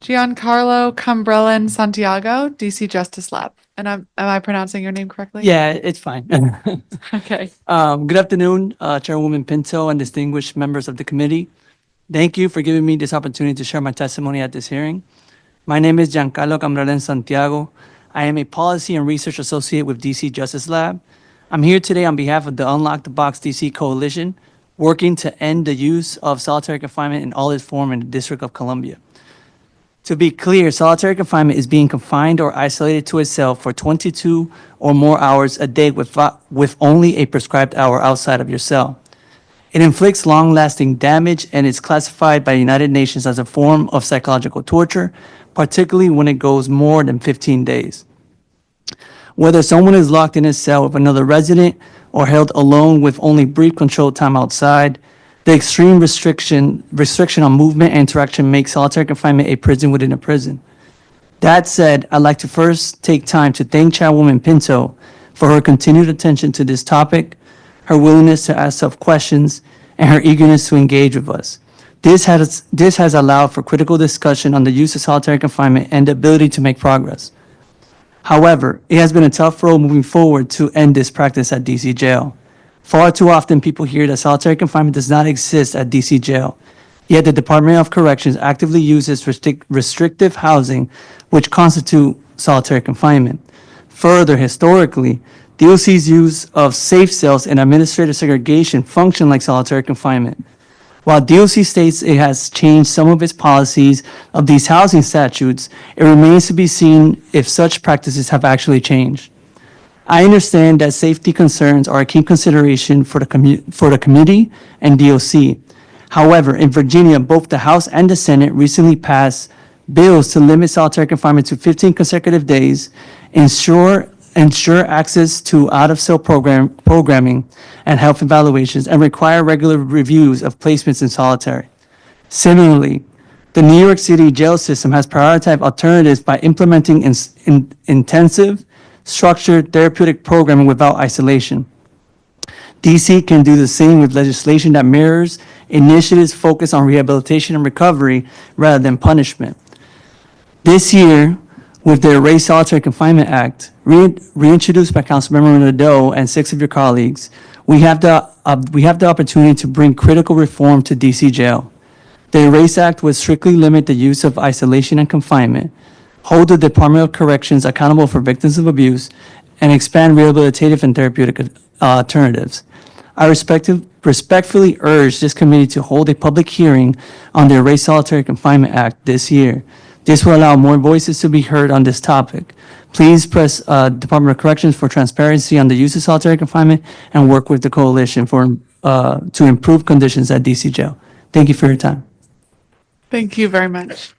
Giancarlo Cambrellan Santiago, DC Justice Lab. And am I pronouncing your name correctly? Yeah, it's fine. Okay. Good afternoon, Chairwoman Pinto and distinguished members of the committee. Thank you for giving me this opportunity to share my testimony at this hearing. My name is Giancarlo Cambrellan Santiago. I am a policy and research associate with DC Justice Lab. I'm here today on behalf of the Unlock the Box DC Coalition, working to end the use of solitary confinement in all its form in the District of Columbia. To be clear, solitary confinement is being confined or isolated to itself for 22 or more hours a day with only a prescribed hour outside of your cell. It inflicts long-lasting damage and is classified by the United Nations as a form of psychological torture, particularly when it goes more than 15 days. Whether someone is locked in a cell with another resident or held alone with only brief controlled time outside, the extreme restriction on movement and interaction makes solitary confinement a prison within a prison. That said, I'd like to first take time to thank Chairwoman Pinto for her continued attention to this topic, her willingness to ask tough questions, and her eagerness to engage with us. This has allowed for critical discussion on the use of solitary confinement and the ability to make progress. However, it has been a tough road moving forward to end this practice at DC Jail. Far too often, people hear that solitary confinement does not exist at DC Jail, yet the Department of Corrections actively uses restrictive housing, which constitute solitary confinement. Further, historically, DOC's use of safe cells and administrative segregation function like solitary confinement. While DOC states it has changed some of its policies of these housing statutes, it remains to be seen if such practices have actually changed. I understand that safety concerns are a key consideration for the committee and DOC. However, in Virginia, both the House and the Senate recently passed bills to limit solitary confinement to 15 consecutive days, ensure access to out-of-cell programming and health evaluations, and require regular reviews of placements in solitary. Similarly, the New York City jail system has prioritized alternatives by implementing intensive, structured therapeutic programming without isolation. DC can do the same with legislation that mirrors initiatives focused on rehabilitation and recovery rather than punishment. This year, with the Erase Solitary Confinement Act, reintroduced by Councilmember Nadeau and 6 of your colleagues, we have the opportunity to bring critical reform to DC Jail. The Erase Act would strictly limit the use of isolation and confinement, hold the Department of Corrections accountable for victims of abuse, and expand rehabilitative and therapeutic alternatives. I respectfully urge this committee to hold a public hearing on the Erase Solitary Confinement Act this year. This will allow more voices to be heard on this topic. Please press Department of Corrections for transparency on the use of solitary confinement and work with the coalition to improve conditions at DC Jail. Thank you for your time. Thank you very much.